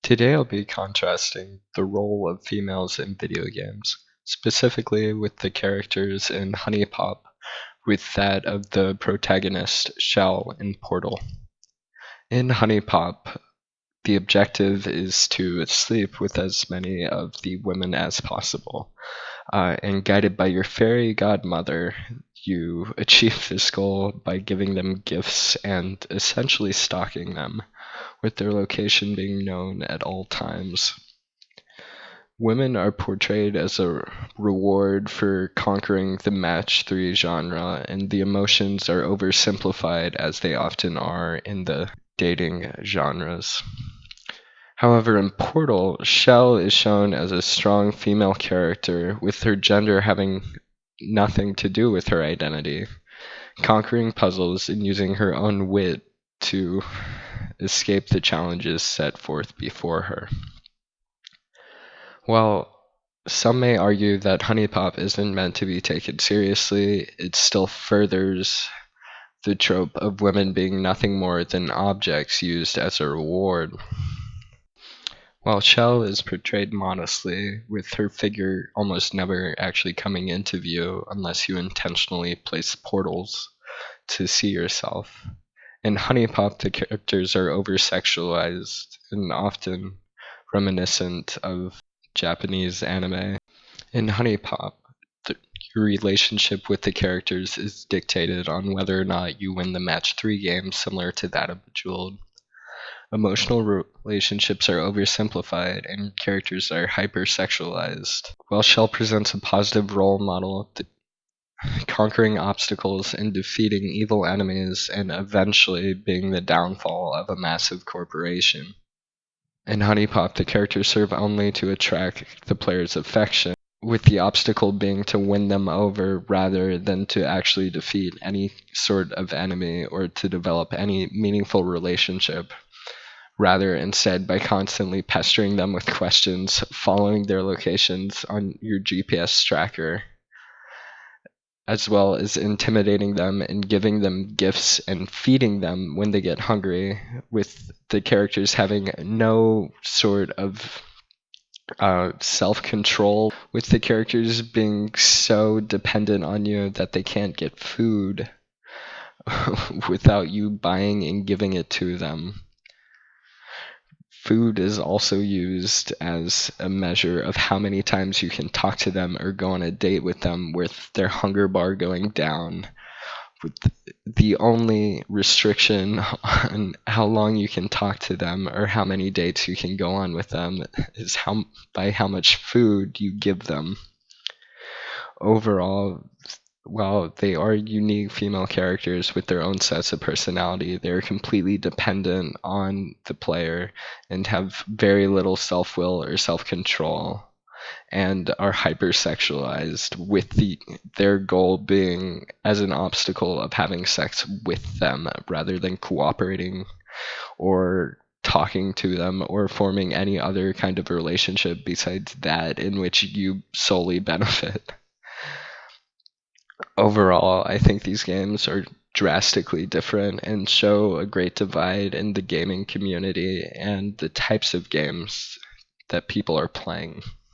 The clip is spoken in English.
Today I'll be contrasting the role of females in video games, specifically with the characters in Honey Pop with that of the protagonist Shell in Portal. In Honey Pop, the objective is to sleep with as many of the women as possible, and guided by your fairy godmother, you achieve this goal by giving them gifts and essentially stalking them, with their location being known at all times. Women are portrayed as a reward for conquering the match 3 genre, and the emotions are oversimplified as they often are in the dating genres. However, in Portal, Shell is shown as a strong female character, with her gender having nothing to do with her identity, conquering puzzles and using her own wit to escape the challenges set forth before her. While some may argue that Honey Pop isn't meant to be taken seriously, it still furthers the trope of women being nothing more than objects used as a reward. While Shell is portrayed modestly, with her figure almost never actually coming into view unless you intentionally place portals to see yourself. In Honey Pop, the characters are over-sexualized and often reminiscent of Japanese anime. In Honey Pop, your relationship with the characters is dictated on whether or not you win the match 3 game, similar to that of Bejeweled. Emotional relationships are oversimplified and characters are hypersexualized. While Shell presents a positive role model, conquering obstacles and defeating evil enemies and eventually being the downfall of a massive corporation. In Honey Pop, the characters serve only to attract the player's affection, with the obstacle being to win them over rather than to actually defeat any sort of enemy or to develop any meaningful relationship. Rather, instead, by constantly pestering them with questions, following their locations on your GPS tracker, as well as intimidating them and giving them gifts and feeding them when they get hungry, with the characters having no sort of self-control, with the characters being so dependent on you that they can't get food without you buying and giving it to them. Food is also used as a measure of how many times you can talk to them or go on a date with them, with their hunger bar going down, with the only restriction on how long you can talk to them or how many dates you can go on with them is by how much food you give them. Overall, while they are unique female characters with their own sets of personality, they are completely dependent on the player and have very little self-will or self-control, and are hypersexualized, with their goal being as an obstacle of having sex with them rather than cooperating or talking to them or forming any other kind of relationship besides that in which you solely benefit. Overall, I think these games are drastically different and show a great divide in the gaming community and the types of games that people are playing.